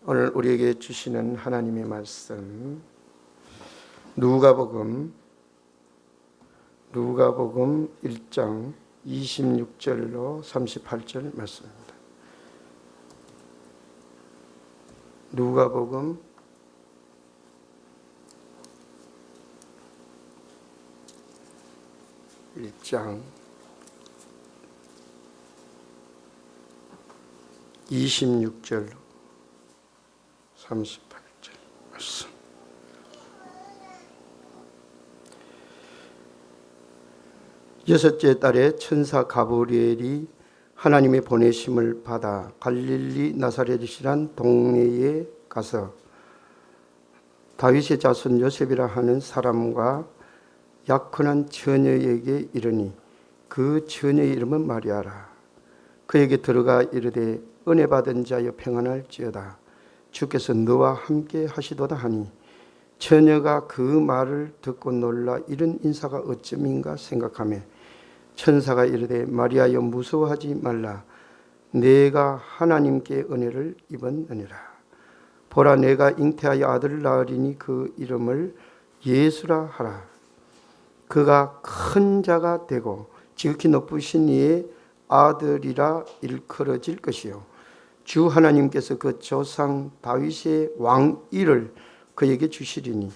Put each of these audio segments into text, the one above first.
오늘 우리에게 주시는 하나님의 말씀 누가복음 1장 26절로 38절 말씀입니다. 누가복음 1장 26절로 38절 말씀. 여섯째 달에 천사 가브리엘이 하나님의 보내심을 받아 갈릴리 나사렛이란 동네에 가서 다윗의 자손 요셉이라 하는 사람과 약혼한 처녀에게 이르니 그 처녀의 이름은 마리아라. 그에게 들어가 이르되 은혜 받은 자여 평안할지어다. 주께서 너와 함께 하시도다 하니 처녀가 그 말을 듣고 놀라 이런 인사가 어찌민가 생각하며 천사가 이르되 마리아여 무서워하지 말라. 내가 하나님께 은혜를 입었느니라. 보라 내가 잉태하여 아들을 낳으리니 그 이름을 예수라 하라. 그가 큰 자가 되고 지극히 높으신 이의 아들이라 일컬어질 것이요 주 하나님께서 그 조상 다윗의 왕위를 그에게 주시리니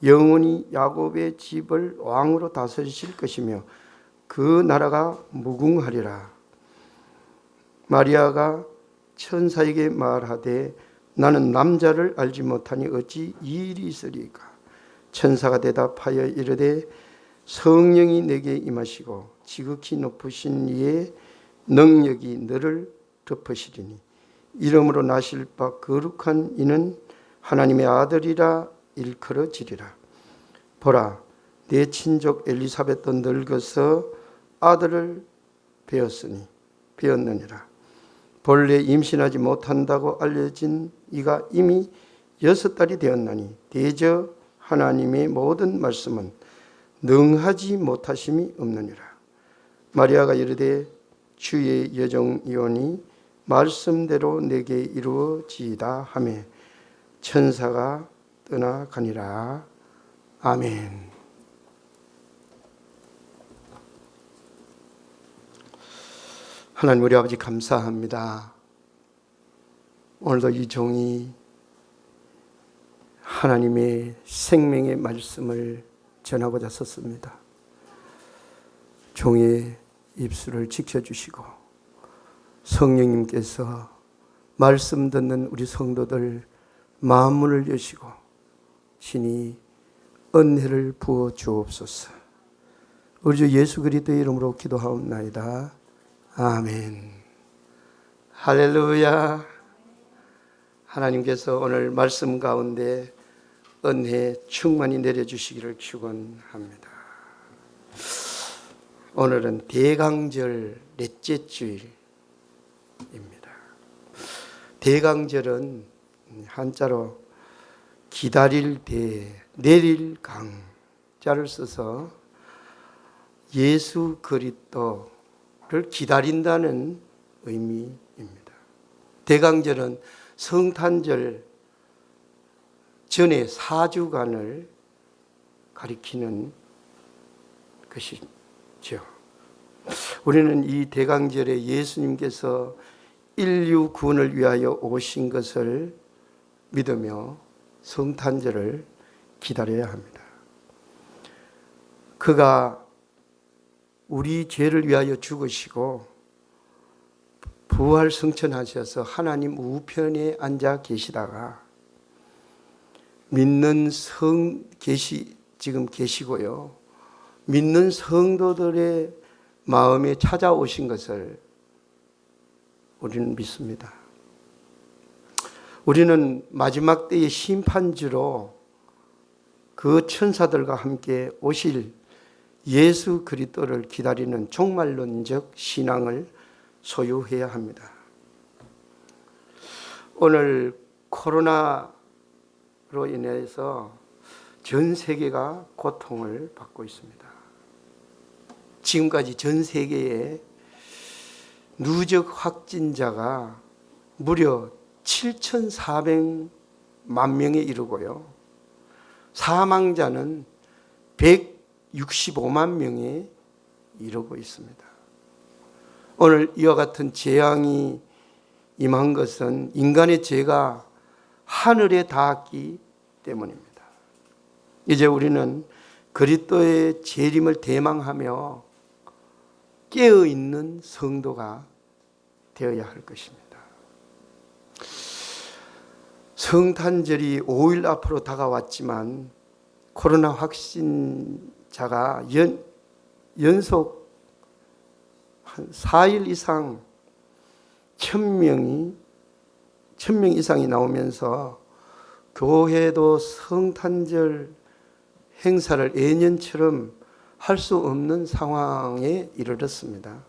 영원히 야곱의 집을 왕으로 다스리실 것이며 그 나라가 무궁하리라. 마리아가 천사에게 말하되 나는 남자를 알지 못하니 어찌 이 일이 있으리까. 천사가 대답하여 이르되 성령이 내게 임하시고 지극히 높으신 이의 능력이 너를 덮으시리니 이름으로 나실 바 거룩한 이는 하나님의 아들이라 일컬어지리라. 보라 내 친족 엘리사벳도 늙어서 아들을 배었느니라. 본래 임신하지 못한다고 알려진 이가 이미 6달이 되었나니 대저 하나님의 모든 말씀은 능하지 못하심이 없느니라. 마리아가 이르되 주의 여종이오니 말씀대로 내게 이루어지이다 하며 천사가 떠나가니라. 아멘. 하나님 우리 아버지 감사합니다. 오늘도 이 종이 하나님의 생명의 말씀을 전하고자 섰습니다. 종의 입술을 지켜주시고 성령님께서 말씀 듣는 우리 성도들 마음문을 여시고 신이 은혜를 부어 주옵소서. 우리 주 예수 그리스도의 이름으로 기도하옵나이다. 아멘. 할렐루야. 하나님께서 오늘 말씀 가운데 은혜 충만히 내려주시기를 축원합니다. 오늘은 대강절 넷째 주일입니다. 대강절은 한자로 기다릴 대, 내릴 강자를 써서 예수 그리스도를 기다린다는 의미입니다. 대강절은 성탄절 전에 4주간을 가리키는 것이죠. 우리는 이 대강절에 예수님께서 인류 구원을 위하여 오신 것을 믿으며 성탄절을 기다려야 합니다. 그가 우리 죄를 위하여 죽으시고 부활 승천하셔서 하나님 우편에 앉아 계시다가 믿는 지금 계시고요. 믿는 성도들의 마음에 찾아오신 것을 우리는 믿습니다. 우리는 마지막 때의 심판주로 그 천사들과 함께 오실 예수 그리스도를 기다리는 종말론적 신앙을 소유해야 합니다. 오늘 코로나로 인해서 전 세계가 고통을 받고 있습니다. 지금까지 전 세계에 누적 확진자가 무려 7,400만 명에 이르고요. 사망자는 165만 명에 이르고 있습니다. 오늘 이와 같은 재앙이 임한 것은 인간의 죄가 하늘에 닿았기 때문입니다. 이제 우리는 그리스도의 재림을 대망하며 깨어있는 성도가 되어야 할 것입니다. 성탄절이 5일 앞으로 다가왔지만 코로나 확진자가 연속 한 4일 이상 1,000명 이상이 나오면서 교회도 성탄절 행사를 예년처럼 할 수 없는 상황에 이르렀습니다.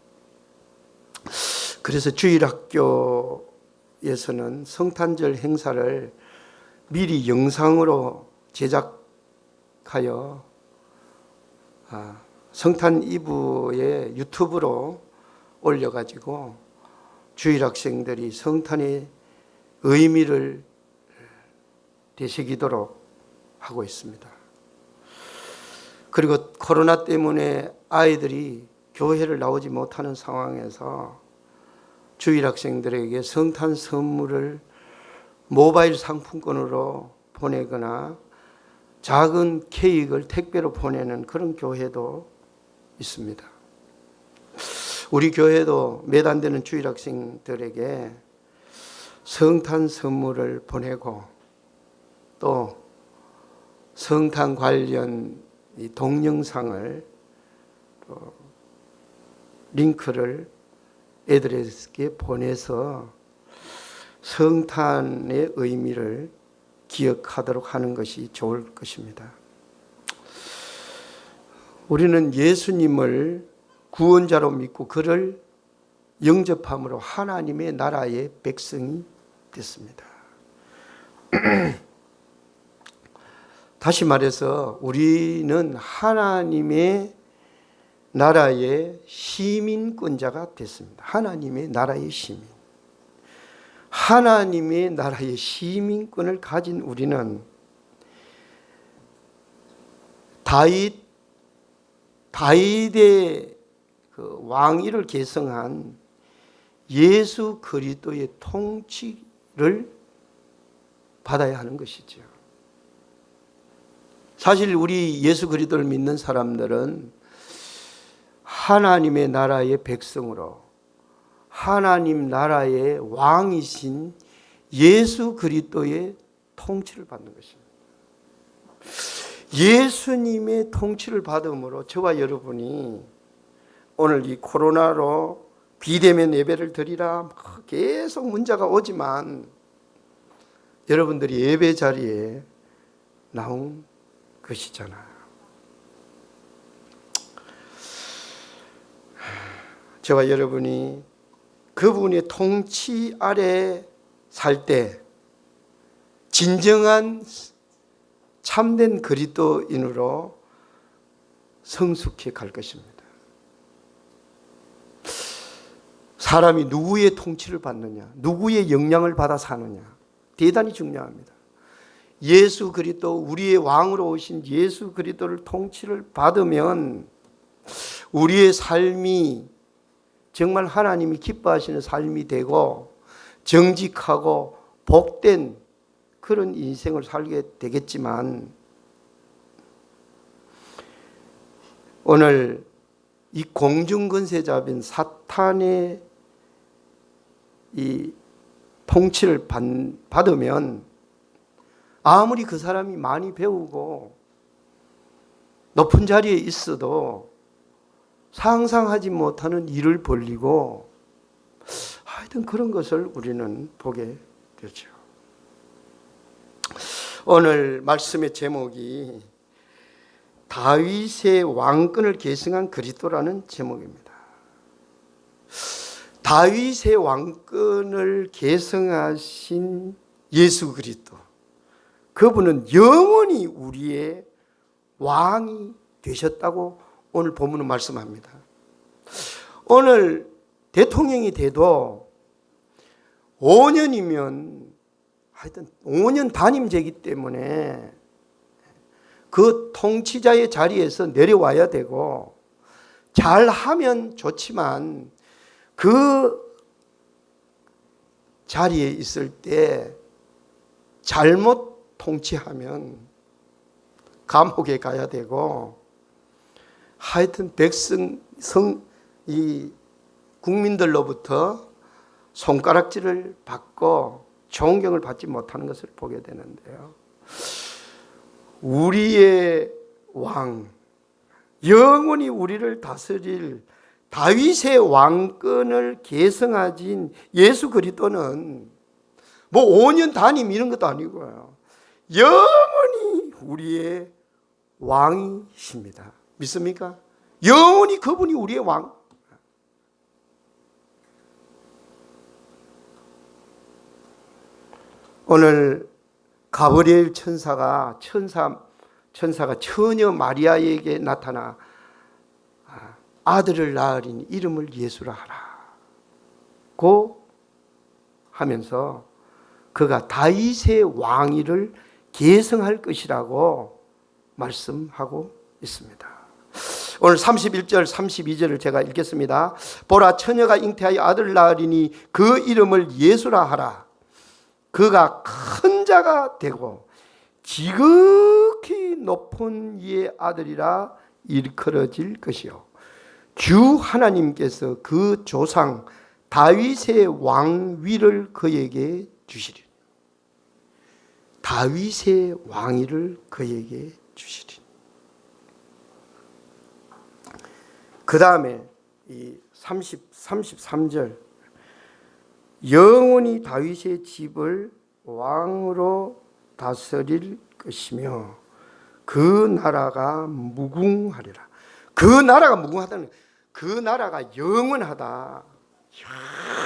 그래서 주일학교에서는 성탄절 행사를 미리 영상으로 제작하여 성탄 이브에 유튜브로 올려가지고 주일학생들이 성탄의 의미를 되새기도록 하고 있습니다. 그리고 코로나 때문에 아이들이 교회를 나오지 못하는 상황에서 주일학생들에게 성탄 선물을 모바일 상품권으로 보내거나 작은 케이크를 택배로 보내는 그런 교회도 있습니다. 우리 교회도 몇 안 되는 주일학생들에게 성탄 선물을 보내고 또 성탄 관련 이 동영상을 링크를 애들에게 보내서 성탄의 의미를 기억하도록 하는 것이 좋을 것입니다. 우리는 예수님을 구원자로 믿고 그를 영접함으로 하나님의 나라의 백성이 됐습니다. 다시 말해서 우리는 하나님의 나라의 시민권자가 됐습니다. 하나님의 나라의 시민. 하나님의 나라의 시민권을 가진 우리는 다윗의 그 왕위를 계승한 예수 그리스도의 통치를 받아야 하는 것이죠. 사실 우리 예수 그리스도를 믿는 사람들은 하나님의 나라의 백성으로 하나님 나라의 왕이신 예수 그리스도의 통치를 받는 것입니다. 예수님의 통치를 받음으로 저와 여러분이 오늘 이 코로나로 비대면 예배를 드리라 계속 문자가 오지만 여러분들이 예배 자리에 나온 것이잖아요. 저와 여러분이 그분의 통치 아래 살 때 진정한 참된 그리스도인으로 성숙해 갈 것입니다. 사람이 누구의 통치를 받느냐, 누구의 영향을 받아 사느냐 대단히 중요합니다. 예수 그리스도, 우리의 왕으로 오신 예수 그리스도를 통치를 받으면 우리의 삶이 정말 하나님이 기뻐하시는 삶이 되고 정직하고 복된 그런 인생을 살게 되겠지만 오늘 이 공중권세자인 사탄의 이 통치를 받으면 아무리 그 사람이 많이 배우고 높은 자리에 있어도 상상하지 못하는 일을 벌이고 하여튼 그런 것을 우리는 보게 되죠. 오늘 말씀의 제목이 다윗의 왕권을 계승한 그리스도라는 제목입니다. 다윗의 왕권을 계승하신 예수 그리스도, 그분은 영원히 우리의 왕이 되셨다고 오늘 본문은 말씀합니다. 오늘 대통령이 돼도 5년이면 하여튼 5년 단임제이기 때문에 그 통치자의 자리에서 내려와야 되고, 잘하면 좋지만 그 자리에 있을 때 잘못 통치하면 감옥에 가야 되고, 하여튼 이 국민들로부터 손가락질을 받고 존경을 받지 못하는 것을 보게 되는데요. 우리의 왕, 영원히 우리를 다스릴 다윗의 왕권을 계승하신 예수 그리스도는 뭐 5년 단임 이런 것도 아니고요. 영원히 우리의 왕이십니다. 믿습니까? 영원히 그분이 우리의 왕. 오늘 가브리엘 천사가 처녀 마리아에게 나타나 아들을 낳으리니 이름을 예수라 하라고 하면서 그가 다윗의 왕위를 계승할 것이라고 말씀하고 있습니다. 오늘 31절 32절을 제가 읽겠습니다. 보라, 처녀가 잉태하여 아들을 낳으리니 그 이름을 예수라 하라. 그가 큰 자가 되고 지극히 높은 이의 아들이라 일컬어질 것이요, 주 하나님께서 그 조상 다윗의 왕위를 그에게 주시리니. 다윗의 왕위를 그에게 주시리니. 그 다음에 이 33절, 영원히 다윗의 집을 왕으로 다스릴 것이며 그 나라가 무궁하리라. 그 나라가 무궁하다는, 그 나라가 영원하다.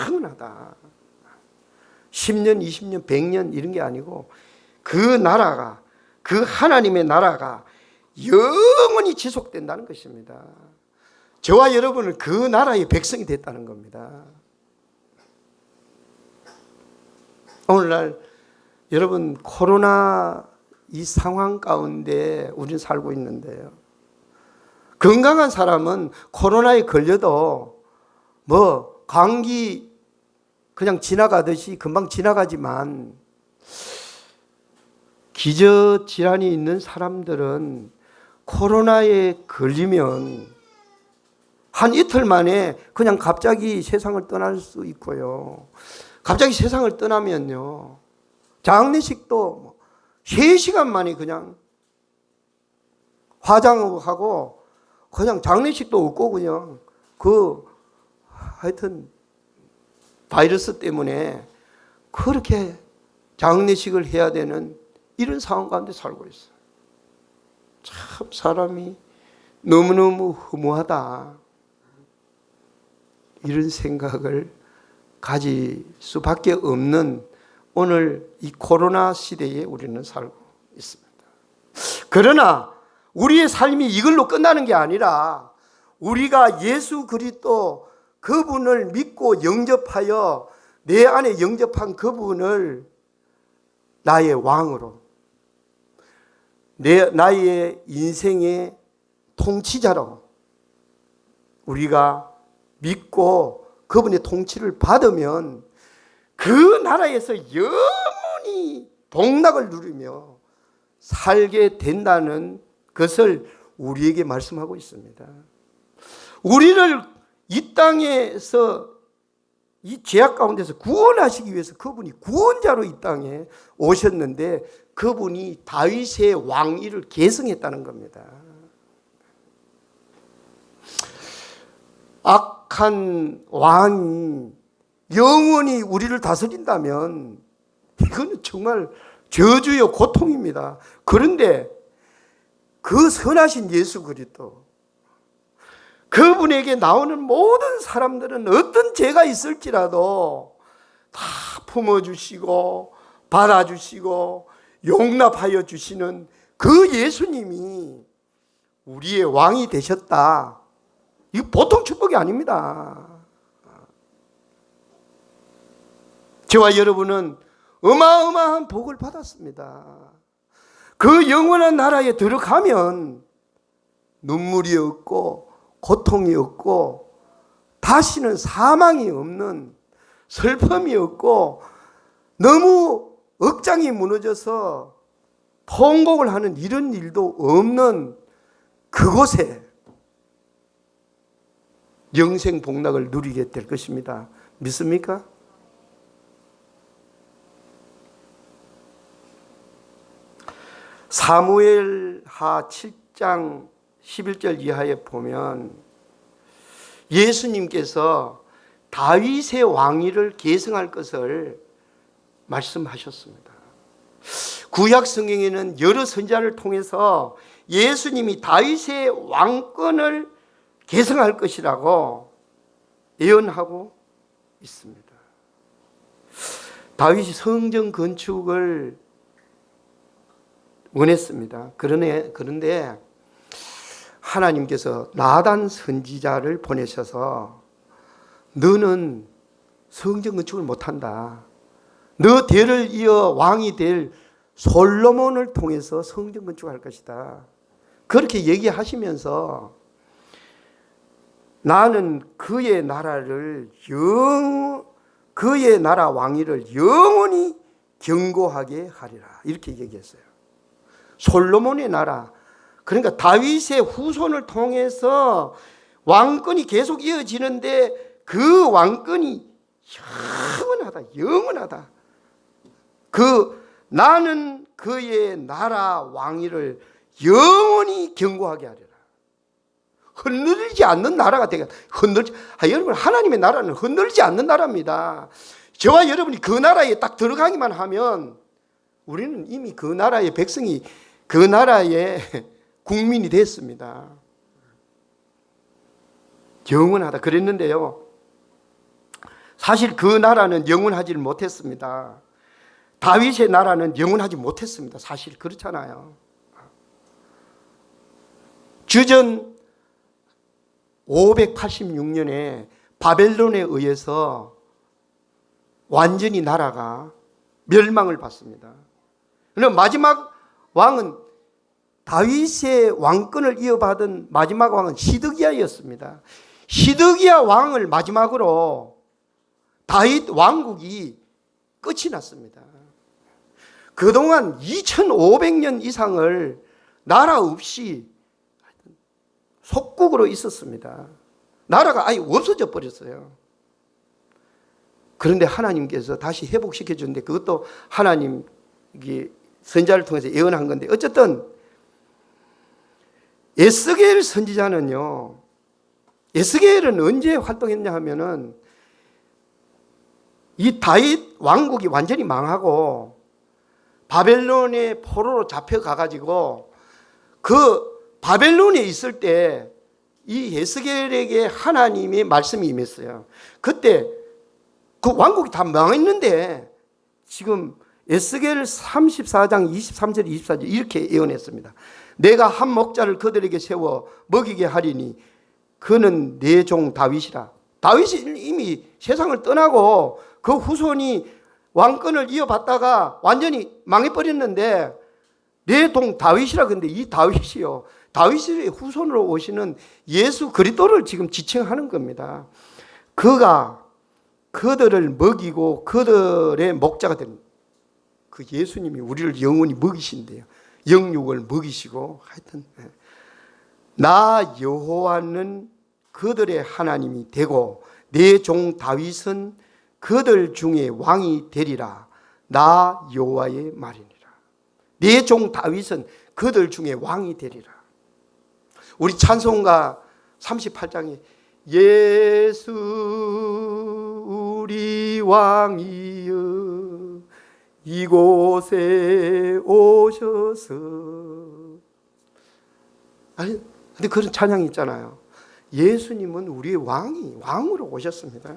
영원하다. 10년, 20년, 100년 이런 게 아니고 그 나라가, 그 하나님의 나라가 영원히 지속된다는 것입니다. 저와 여러분은 그 나라의 백성이 됐다는 겁니다. 오늘날 여러분, 코로나 이 상황 가운데 우리는 살고 있는데요. 건강한 사람은 코로나에 걸려도 뭐 감기 그냥 지나가듯이 금방 지나가지만, 기저질환이 있는 사람들은 코로나에 걸리면 한 이틀 만에 그냥 갑자기 세상을 떠날 수 있고요. 갑자기 세상을 떠나면요, 장례식도 3시간 만에 그냥 화장하고 그냥 장례식도 없고 그냥 하여튼 바이러스 때문에 그렇게 장례식을 해야 되는 이런 상황 가운데 살고 있어요. 참 사람이 너무너무 허무하다, 이런 생각을 가질 수밖에 없는 오늘 이 코로나 시대에 우리는 살고 있습니다. 그러나 우리의 삶이 이걸로 끝나는 게 아니라, 우리가 예수 그리스도 그분을 믿고 영접하여 내 안에 영접한 그분을 나의 왕으로, 나의 인생의 통치자로 우리가 믿고 그분의 통치를 받으면 그 나라에서 영원히 복락을 누리며 살게 된다는 것을 우리에게 말씀하고 있습니다. 우리를 이 땅에서 이 죄악 가운데서 구원하시기 위해서 그분이 구원자로 이 땅에 오셨는데, 그분이 다윗의 왕위를 계승했다는 겁니다. 악한 왕이 영원히 우리를 다스린다면 이거는 정말 저주요 고통입니다. 그런데 그 선하신 예수 그리스도, 그분에게 나오는 모든 사람들은 어떤 죄가 있을지라도 다 품어주시고 받아주시고 용납하여 주시는 그 예수님이 우리의 왕이 되셨다. 이거 보통 축복이 아닙니다. 저와 여러분은 어마어마한 복을 받았습니다. 그 영원한 나라에 들어가면 눈물이 없고 고통이 없고 다시는 사망이 없는, 슬픔이 없고 너무 억장이 무너져서 통곡을 하는 이런 일도 없는 그곳에 영생 복락을 누리게 될 것입니다. 믿습니까? 사무엘하 7장 11절 이하에 보면 예수님께서 다윗의 왕위를 계승할 것을 말씀하셨습니다. 구약 성경에는 여러 선지자를 통해서 예수님이 다윗의 왕권을 계승할 것이라고 예언하고 있습니다. 다윗이 성전 건축을 원했습니다. 그런데 하나님께서 나단 선지자를 보내셔서 너는 성전 건축을 못한다. 너 대를 이어 왕이 될 솔로몬을 통해서 성전 건축할 것이다. 그렇게 얘기하시면서 나는 그의 나라 왕위를 영원히 견고하게 하리라. 이렇게 얘기했어요. 솔로몬의 나라, 그러니까 다윗의 후손을 통해서 왕권이 계속 이어지는데 그 왕권이 영원하다. 나는 그의 나라 왕위를 영원히 견고하게 하리라. 흔들리지 않는 나라가 되게 여러분, 하나님의 나라는 흔들리지 않는 나라입니다. 저와 여러분이 그 나라에 딱 들어가기만 하면 우리는 이미 그 나라의 백성이, 그 나라의 국민이 됐습니다. 영원하다 그랬는데요, 사실 그 나라는 영원하지 못했습니다. 다윗의 나라는 영원하지 못했습니다. 사실 그렇잖아요. 주전 586년에 바벨론에 의해서 완전히 나라가 멸망을 받습니다. 그럼 마지막 왕은, 다윗의 왕권을 이어받은 마지막 왕은 시드기야였습니다. 시드기야 왕을 마지막으로 다윗 왕국이 끝이 났습니다. 그동안 2500년 이상을 나라 없이 속국으로 있었습니다. 나라가 아예 없어져 버렸어요. 그런데 하나님께서 다시 회복시켜 주는데, 그것도 하나님 선지자를 통해서 예언한 건데, 어쨌든 에스겔 선지자는요, 에스겔은 언제 활동했냐 하면은 이 다윗 왕국이 완전히 망하고 바벨론의 포로로 잡혀가 가지고 그 바벨론에 있을 때 이 에스겔에게 하나님의 말씀이 임했어요. 그때 그 왕국이 다 망했는데 지금 에스겔 34장 23절 24절 이렇게 예언했습니다. 내가 한 목자를 그들에게 세워 먹이게 하리니 그는 내 종 다윗이라. 다윗이 이미 세상을 떠나고 그 후손이 왕권을 이어받다가 완전히 망해버렸는데 내 종 다윗이라. 근데 이 다윗이요, 다윗의 후손으로 오시는 예수 그리스도를 지금 지칭하는 겁니다. 그가 그들을 먹이고 그들의 목자가 된 그 예수님이 우리를 영원히 먹이신대요. 영육을 먹이시고, 하여튼 나 여호와는 그들의 하나님이 되고 내 종 다윗은 그들 중에 왕이 되리라. 나 여호와의 말이니라. 내 종 다윗은 그들 중에 왕이 되리라. 우리 찬송가 38장에 예수 우리 왕이여 이곳에 오셔서, 아니 근데 그런 찬양이 있잖아요. 예수님은 우리의 왕으로 오셨습니다.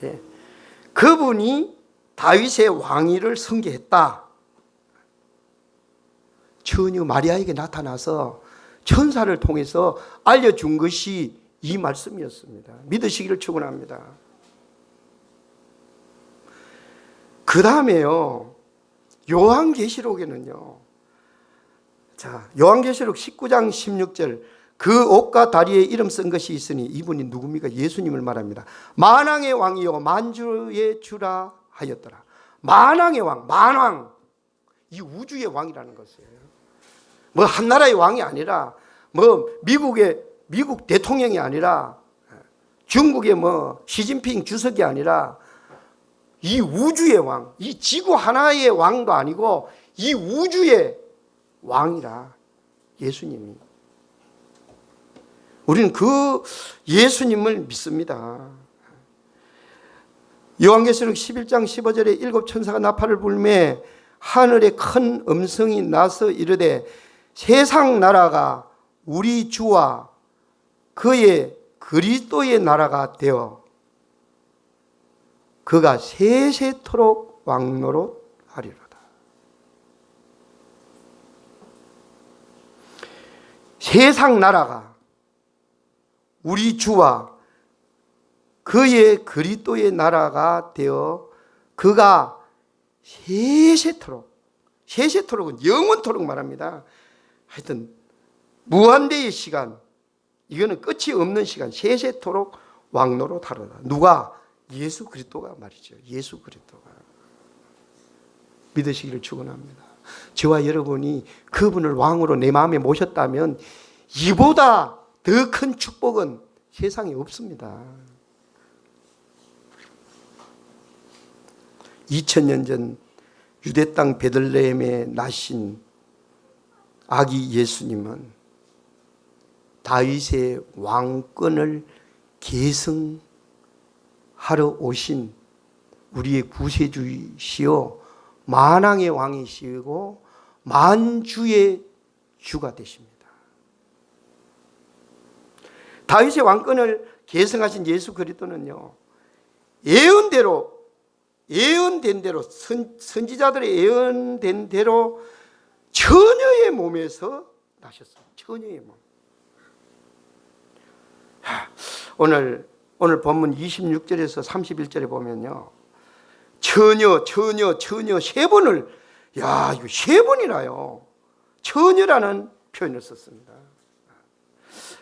네. 그분이 다윗의 왕위를 승계했다. 처녀 마리아에게 나타나서 천사를 통해서 알려준 것이 이 말씀이었습니다. 믿으시기를 축원합니다. 그 다음에요, 요한계시록에는요, 자, 요한계시록 19장 16절, 그 옷과 다리에 이름 쓴 것이 있으니 이분이 누굽니까? 예수님을 말합니다. 만왕의 왕이요 만주의 주라 하였더라. 만왕의 왕, 만왕, 이 우주의 왕이라는 것이에요. 뭐 한 나라의 왕이 아니라, 뭐 미국 대통령이 아니라, 중국의 뭐 시진핑 주석이 아니라, 이 우주의 왕, 이 지구 하나의 왕도 아니고 이 우주의 왕이라, 예수님이. 우리는 그 예수님을 믿습니다. 요한계시록 11장 15절에 일곱 천사가 나팔을 불매 하늘에 큰 음성이 나서 이르되 세상 나라가 우리 주와 그의 그리스도의 나라가 되어 그가 세세토록 왕노릇 하리로다. 세상 나라가 우리 주와 그의 그리스도의 나라가 되어 그가 세세토록, 세세토록은 영원토록 말합니다. 하여튼 무한대의 시간, 이거는 끝이 없는 시간, 세세토록 왕노릇 하리로다. 누가? 예수 그리스도가 말이죠. 예수 그리스도가. 믿으시기를 축원합니다. 저와 여러분이 그분을 왕으로 내 마음에 모셨다면 이보다 더 큰 축복은 세상에 없습니다. 2000년 전 유대 땅 베들레헴에 나신 아기 예수님은 다윗의 왕권을 계승하러 오신 우리의 구세주이시오 만왕의 왕이시고 만주의 주가 되십니다. 다윗의 왕권을 계승하신 예수 그리스도는요, 예언된 대로 선지자들의 예언된 대로 처녀의 몸에서 나셨어요. 처녀의 몸. 오늘 본문 26절에서 31절에 보면요, 처녀 세 번을, 야, 이거 세 번이나요. 처녀라는 표현을 썼습니다.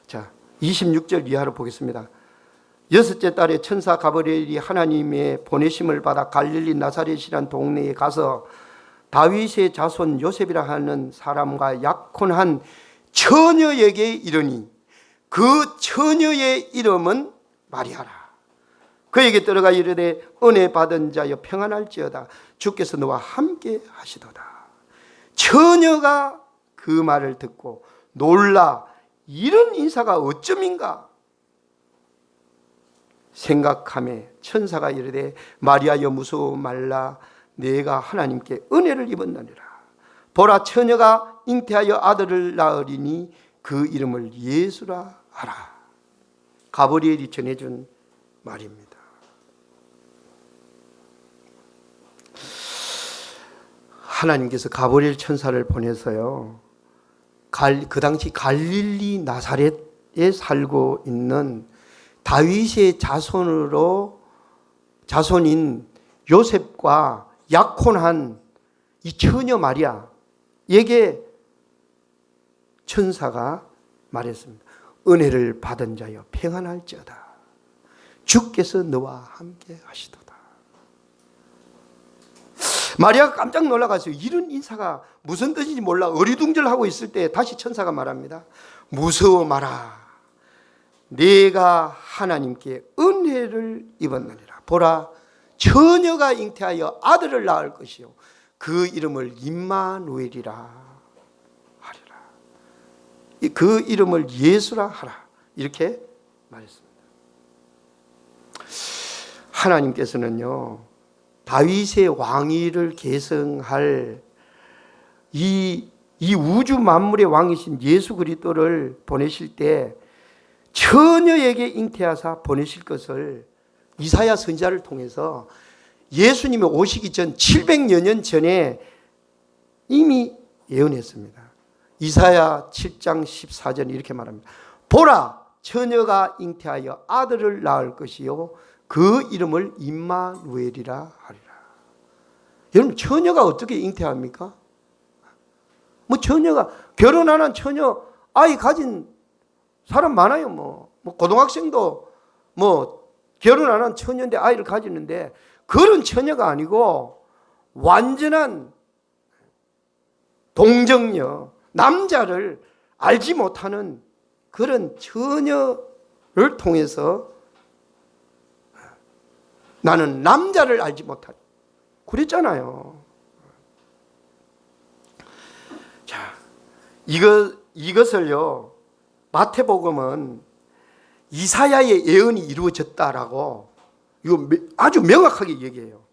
자, 26절 이하로 보겠습니다. 여섯째 달에 천사 가브리엘이 하나님의 보내심을 받아 갈릴리 나사렛이란 동네에 가서 다윗의 자손 요셉이라 하는 사람과 약혼한 처녀에게 이르니 그 처녀의 이름은 마리아라. 그에게 들어가 이르되 은혜 받은 자여 평안할지어다. 주께서 너와 함께 하시도다. 처녀가 그 말을 듣고 놀라 이런 인사가 어쩜인가 생각하며 천사가 이르되 마리아여 무서워 말라. 내가 하나님께 은혜를 입었느니라. 보라 처녀가 잉태하여 아들을 낳으리니 그 이름을 예수라 하라. 가브리엘이 전해준 말입니다. 하나님께서 가브리엘 천사를 보내서요, 그 당시 갈릴리 나사렛에 살고 있는 다윗의 자손인 요셉과 약혼한 이 처녀 마리아에게 천사가 말했습니다. 은혜를 받은 자여 평안할지어다. 주께서 너와 함께 하시도다. 마리아가 깜짝 놀라가지고 이런 인사가 무슨 뜻인지 몰라 어리둥절하고 있을 때 다시 천사가 말합니다. 무서워 마라. 내가 하나님께 은혜를 입었느니라. 보라 처녀가 잉태하여 아들을 낳을 것이요 그 이름을 임마누엘이라 하리라. 그 이름을 예수라 하라. 이렇게 말했습니다. 하나님께서는요, 다윗의 왕위를 계승할 이 우주 만물의 왕이신 예수 그리스도를 보내실 때 처녀에게 잉태하사 보내실 것을 이사야 선지자를 통해서 예수님이 오시기 전 700여 년 전에 이미 예언했습니다. 이사야 7장 14절 이렇게 말합니다. 보라 처녀가 잉태하여 아들을 낳을 것이요 그 이름을 임마누엘이라 하리라. 여러분, 처녀가 어떻게 잉태합니까? 뭐 처녀가, 결혼 안 한 처녀, 아이 가진 사람 많아요. 뭐 고등학생도 결혼 안 한 처녀인데 아이를 가지는데, 그런 처녀가 아니고 완전한 동정녀, 남자를 알지 못하는 그런 처녀를 통해서 나는 남자를 알지 못하리, 그랬잖아요. 자, 이것을요, 마태복음은 이사야의 예언이 이루어졌다라고 이거 아주 명확하게 얘기해요.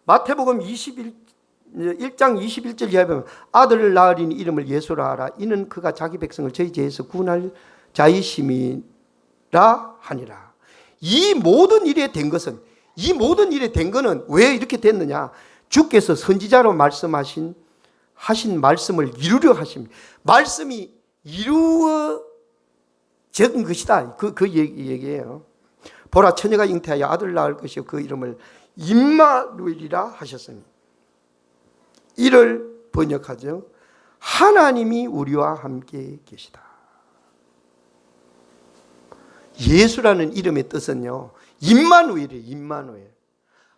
마태복음 1장 21절 이하에 보면, 아들을 낳으리니 이름을 예수라 하라. 이는 그가 자기 백성을 저희 죄에서 구원할 자이심이라 하니라. 이 모든 일에 된 거는 왜 이렇게 됐느냐? 주께서 선지자로 하신 말씀을 이루려 하십니다. 말씀이 이루어진 것이다. 그 얘기예요. 보라, 처녀가 잉태하여 아들 낳을 것이요 그 이름을 임마누엘이라 하셨으니, 이를 번역하죠. 하나님이 우리와 함께 계시다. 예수라는 이름의 뜻은요, 임마누엘이에요. 임마누엘.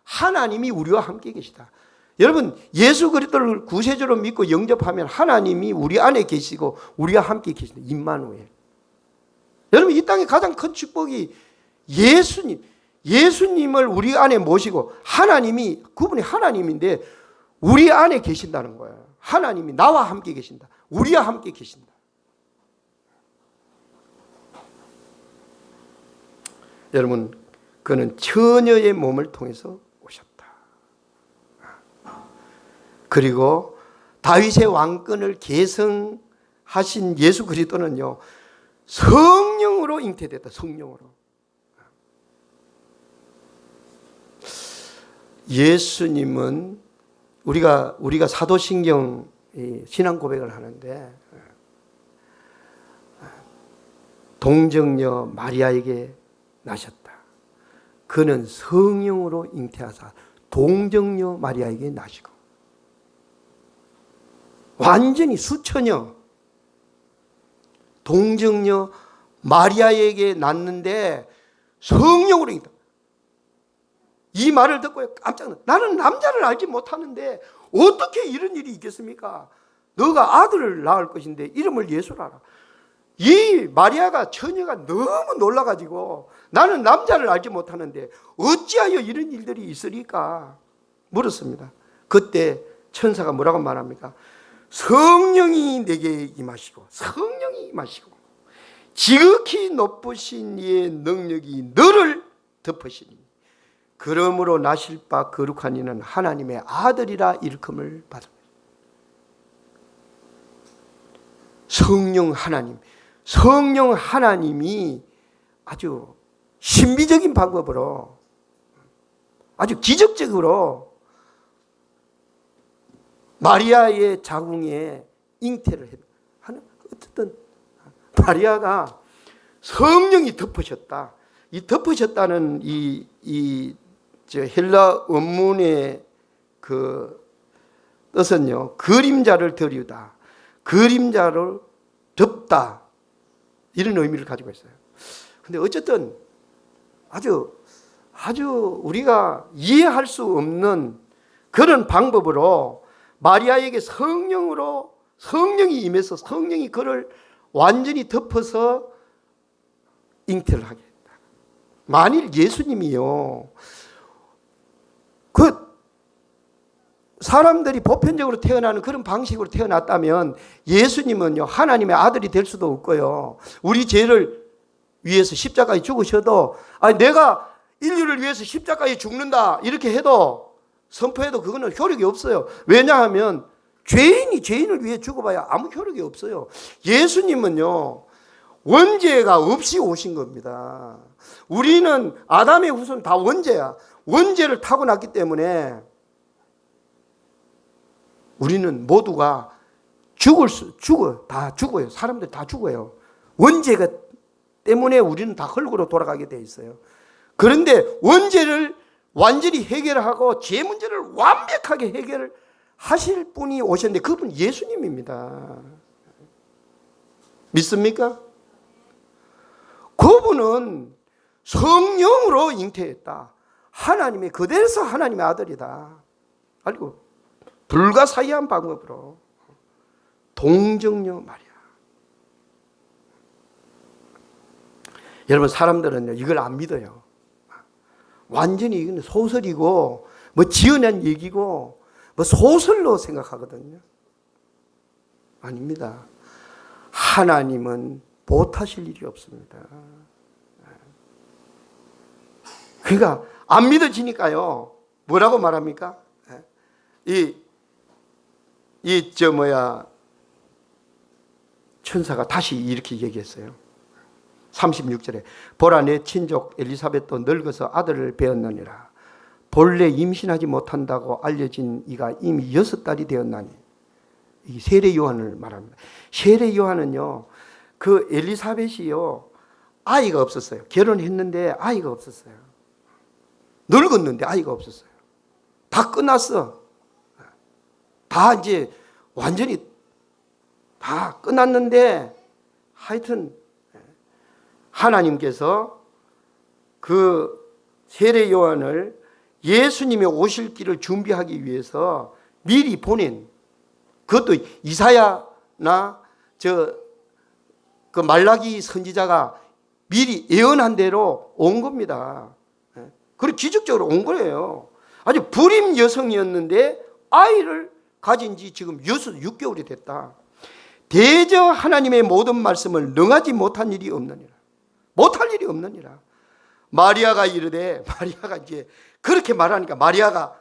하나님이 우리와 함께 계시다. 여러분, 예수 그리스도를 구세주로 믿고 영접하면 하나님이 우리 안에 계시고 우리와 함께 계신다. 임마누엘. 여러분, 이 땅의 가장 큰 축복이 예수님을 우리 안에 모시고, 그분이 하나님인데 우리 안에 계신다는 거예요. 하나님이 나와 함께 계신다. 우리와 함께 계신다. 여러분, 그는 처녀의 몸을 통해서 오셨다. 그리고 다윗의 왕권을 계승하신 예수 그리스도는요, 성령으로 잉태됐다. 성령으로. 예수님은 우리가 사도신경 신앙 고백을 하는데, 동정녀 마리아에게 나셨다. 그는 성령으로 잉태하사 동정녀 마리아에게 나시고, 완전히 수처녀 동정녀 마리아에게 낳는데 성령으로 잉태. 이 말을 듣고 깜짝 놀랐어요. 나는 남자를 알지 못하는데 어떻게 이런 일이 있겠습니까? 너가 아들을 낳을 것인데 이름을 예수라 하라. 이 마리아가, 처녀가 너무 놀라가지고, 나는 남자를 알지 못하는데 어찌하여 이런 일들이 있으리까 물었습니다. 그때 천사가 뭐라고 말합니까? 성령이 내게 임하시고, 성령이 임하시고 지극히 높으신 이의 능력이 너를 덮으시니 그러므로 나실 바 거룩한 이는 하나님의 아들이라 일컬음을 받습니다. 성령 하나님이 아주 신비적인 방법으로, 아주 기적적으로 마리아의 자궁에 잉태를 하는, 어쨌든 마리아가 성령이 덮으셨다. 이 덮으셨다는 헬라 원문의 그 뜻은요, 그림자를 드리우다, 그림자를 덮다, 이런 의미를 가지고 있어요. 근데 어쨌든 아주 우리가 이해할 수 없는 그런 방법으로 마리아에게 성령이 임해서 성령이 그를 완전히 덮어서 잉태를 하게 했다. 만일 예수님이요, 사람들이 보편적으로 태어나는 그런 방식으로 태어났다면 예수님은요, 하나님의 아들이 될 수도 없고요, 우리 죄를 위해서 십자가에 죽으셔도, 내가 인류를 위해서 십자가에 죽는다 이렇게 해도, 선포해도 그거는 효력이 없어요. 왜냐하면 죄인이 죄인을 위해 죽어봐야 아무 효력이 없어요. 예수님은요, 원죄가 없이 오신 겁니다. 우리는 아담의 후손 다 원죄야. 원죄를 타고났기 때문에 우리는 모두가 다 죽어요. 사람들 다 죽어요. 원죄가 때문에 우리는 다 흙으로 돌아가게 돼 있어요. 그런데 원죄를 완전히 해결하고 죄 문제를 완벽하게 해결하실 분이 오셨는데 그분 예수님입니다. 믿습니까? 그분은 성령으로 잉태했다. 하나님의 그대로서 하나님의 아들이다. 알고 불가사의한 방법으로 동정녀 마리아. 여러분 사람들은 이걸 안 믿어요. 완전히 이건 소설이고 뭐 지어낸 얘기고 뭐 소설로 생각하거든요. 아닙니다. 하나님은 못하실 일이 없습니다. 그러니까 안 믿어지니까요. 뭐라고 말합니까? 천사가 다시 이렇게 얘기했어요. 36절에 보라 내 친족 엘리사벳도 늙어서 아들을 배었느니라. 본래 임신하지 못한다고 알려진 이가 이미 6달이 되었나니. 이 세례 요한을 말합니다. 세례 요한은요, 그 엘리사벳이요, 아이가 없었어요. 결혼했는데 아이가 없었어요. 늙었는데 아이가 없었어요. 다 끝났어. 다 이제 완전히 다 끝났는데 하여튼 하나님께서 그 세례 요한을 예수님의 오실 길을 준비하기 위해서 미리 보낸, 그것도 이사야나 그 말라기 선지자가 미리 예언한 대로 온 겁니다. 그리고 기적적으로 온 거예요. 아주 불임 여성이었는데 아이를 가진 지 지금 6개월이 됐다. 대저 하나님의 모든 말씀을 능하지 못한 일이 없느니라. 못할 일이 없느니라. 마리아가 이르되, 마리아가 이제 그렇게 말하니까 마리아가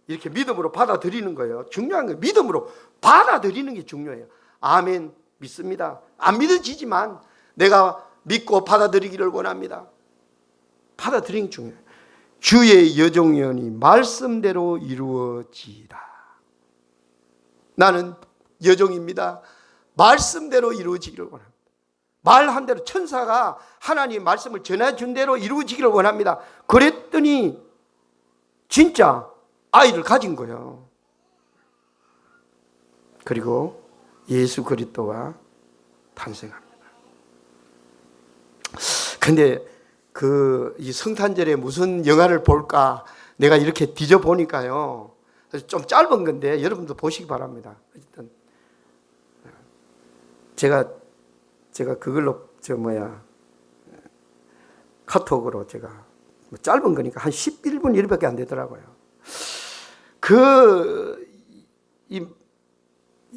이렇게 믿음으로 받아들이는 거예요. 중요한 건 믿음으로 받아들이는 게 중요해요. 아멘, 믿습니다. 안 믿어지지만 내가 믿고 받아들이기를 원합니다. 받아들이는 게 중요해요. 주의 여종연이 말씀대로 이루어지이다. 나는 여종입니다. 말씀대로 이루어지기를 원합니다. 말한 대로 천사가 하나님의 말씀을 전해준 대로 이루어지기를 원합니다. 그랬더니 진짜 아이를 가진 거예요. 그리고 예수 그리스도가 탄생합니다. 근데 이 성탄절에 무슨 영화를 볼까 내가 이렇게 뒤져보니까요, 좀 짧은 건데 여러분도 보시기 바랍니다. 어쨌든 제가 그걸로 카톡으로 제가 짧은 거니까 한 11분 1밖에 안 되더라고요. 이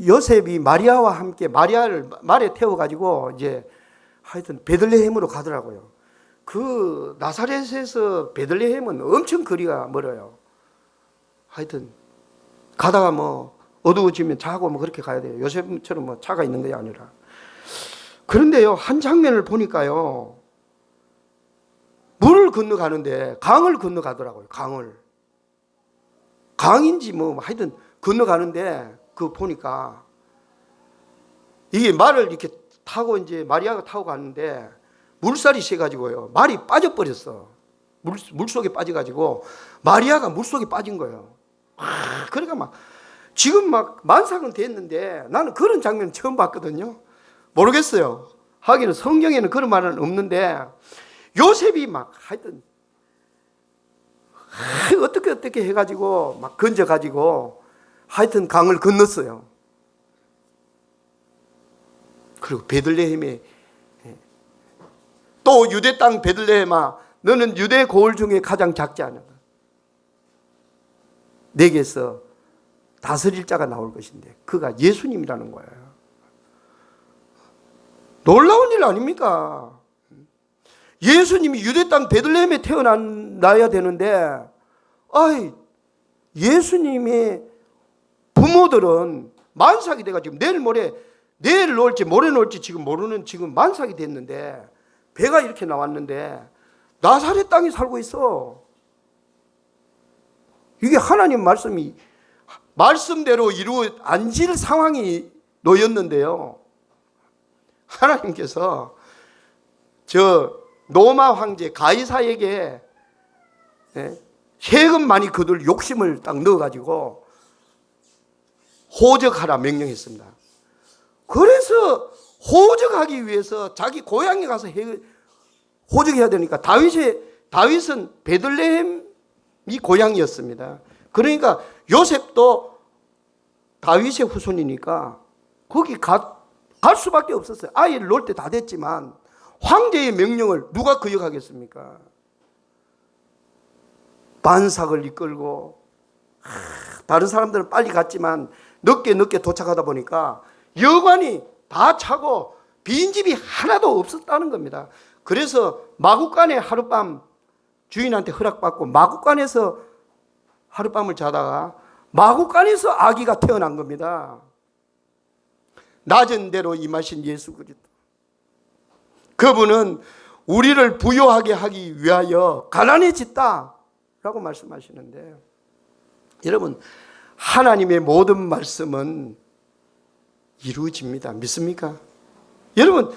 요셉이 마리아와 함께 마리아를 말에 태워가지고 이제 하여튼 베들레헴으로 가더라고요. 그 나사렛에서 베들레헴은 엄청 거리가 멀어요. 하여튼 가다가 뭐 어두워지면 자고 뭐 그렇게 가야 돼요. 요셉처럼 뭐 차가 있는 게 아니라. 그런데요, 한 장면을 보니까요, 물을 건너가는데 강을 건너가더라고요. 강인지 뭐 하여튼 건너가는데 그 보니까 이게 말을 이렇게 타고 이제 마리아가 타고 갔는데 물살이 세가지고요, 말이 빠져버렸어. 물속에 빠져가지고 마리아가 물속에 빠진 거예요. 그러니까 지금 만삭은 됐는데 나는 그런 장면 처음 봤거든요. 모르겠어요. 하기는 성경에는 그런 말은 없는데 요셉이 하여튼 어떻게 해가지고 건져가지고 하여튼 강을 건넜어요. 그리고 베들레헴에 또 유대 땅 베들레헴아, 너는 유대 고을 중에 가장 작지 않은가? 내게서 다스릴 자가 나올 것인데 그가 예수님이라는 거예요. 놀라운 일 아닙니까? 예수님이 유대 땅 베들레헴에 태어나야 되는데, 예수님의 부모들은 만삭이 돼가지고 내일 놓을지 모레 놓을지 지금 모르는 지금 만삭이 됐는데 배가 이렇게 나왔는데 나사렛 땅에 살고 있어. 이게 하나님 말씀이 말씀대로 앉을 상황이 놓였는데요, 하나님께서 로마 황제 가이사에게 세금 많이 거둘 욕심을 딱 넣어가지고 호적하라 명령했습니다. 그래서 호적하기 위해서 자기 고향에 가서 호적해야 되니까 다윗은 베들레헴이 고향이었습니다. 그러니까 요셉도 다윗의 후손이니까 거기 갈 수밖에 없었어요. 아이를 놓을 때 다 됐지만 황제의 명령을 누가 거역하겠습니까? 반삭을 이끌고 다른 사람들은 빨리 갔지만 늦게 도착하다 보니까 여관이 다 차고 빈집이 하나도 없었다는 겁니다. 그래서 마구간에 하룻밤 주인한테 허락받고 마구간에서 하룻밤을 자다가 마구간에서 아기가 태어난 겁니다. 낮은 대로 임하신 예수 그리스도. 그분은 우리를 부요하게 하기 위하여 가난해졌다 라고 말씀하시는데, 여러분, 하나님의 모든 말씀은 이루어집니다. 믿습니까? 여러분,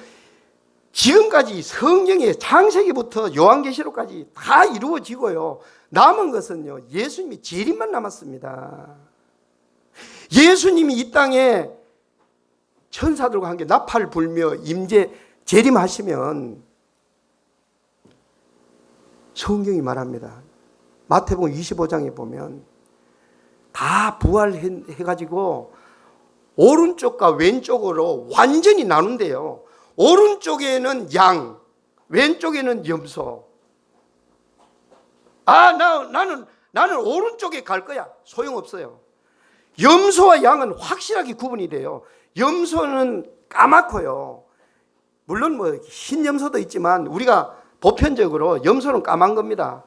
지금까지 성경의 창세기부터 요한계시록까지 다 이루어지고요. 남은 것은요, 예수님이 재림만 남았습니다. 예수님이 이 땅에 천사들과 함께 나팔 불며 재림하시면 성경이 말합니다. 마태복음 25장에 보면 다 부활해가지고 오른쪽과 왼쪽으로 완전히 나눈대요. 오른쪽에는 양, 왼쪽에는 염소. 나는 오른쪽에 갈 거야. 소용없어요. 염소와 양은 확실하게 구분이 돼요. 염소는 까맣고요. 물론 흰 염소도 있지만 우리가 보편적으로 염소는 까만 겁니다.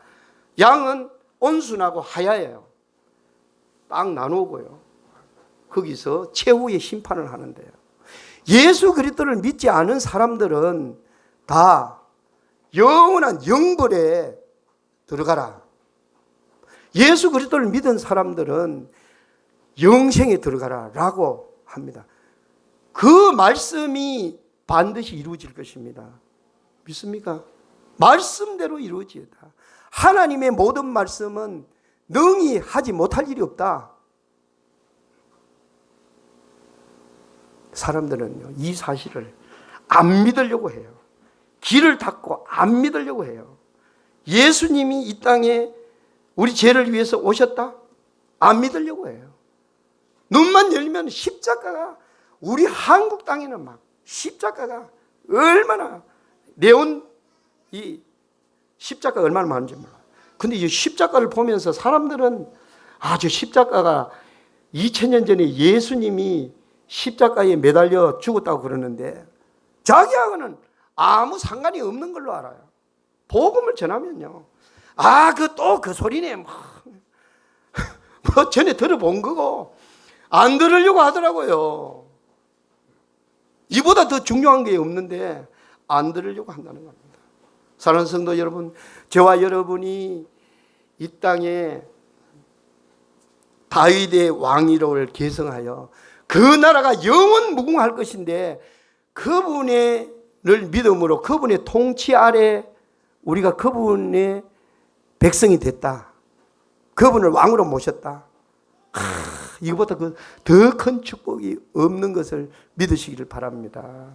양은 온순하고 하얘요. 딱 나누고요. 거기서 최후의 심판을 하는데요. 예수 그리스도를 믿지 않은 사람들은 다 영원한 영벌에 들어가라. 예수 그리스도를 믿은 사람들은 영생에 들어가라 라고 합니다. 그 말씀이 반드시 이루어질 것입니다. 믿습니까? 말씀대로 이루어지다. 하나님의 모든 말씀은 능히 하지 못할 일이 없다. 사람들은요, 이 사실을 안 믿으려고 해요. 귀를 닫고 안 믿으려고 해요. 예수님이 이 땅에 우리 죄를 위해서 오셨다? 안 믿으려고 해요. 눈만 열면 십자가가, 우리 한국 땅에는 막 십자가가 얼마나, 네온 이 십자가가 얼마나 많은지 몰라요. 근데 이 십자가를 보면서 사람들은 저 십자가가 2000년 전에 예수님이 십자가에 매달려 죽었다고 그러는데 자기하고는 아무 상관이 없는 걸로 알아요. 복음을 전하면요, 그 소리네. 전에 들어본 거고 안 들으려고 하더라고요. 이보다 더 중요한 게 없는데 안 들으려고 한다는 겁니다. 사랑하는 성도 여러분, 저와 여러분이 이 땅에 다윗의 왕위를 계승하여 그 나라가 영원 무궁할 것인데, 그분을 믿음으로 그분의 통치 아래 우리가 그분의 백성이 됐다. 그분을 왕으로 모셨다. 이거보다 더 큰 축복이 없는 것을 믿으시기를 바랍니다.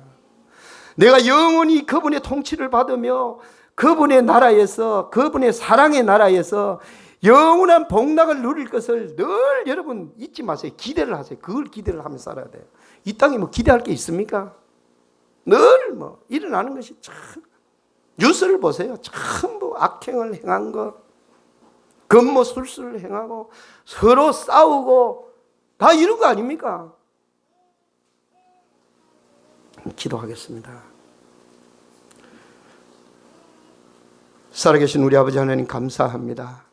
내가 영원히 그분의 통치를 받으며 그분의 나라에서, 그분의 사랑의 나라에서 영원한 복락을 누릴 것을 늘 여러분 잊지 마세요. 기대를 하세요. 그걸 기대를 하면서 살아야 돼요. 이 땅에 기대할 게 있습니까? 늘 일어나는 것이 참, 뉴스를 보세요. 전부 악행을 행한 것, 금모술수를 행하고 서로 싸우고 다 이런 거 아닙니까? 기도하겠습니다. 살아계신 우리 아버지 하나님 감사합니다.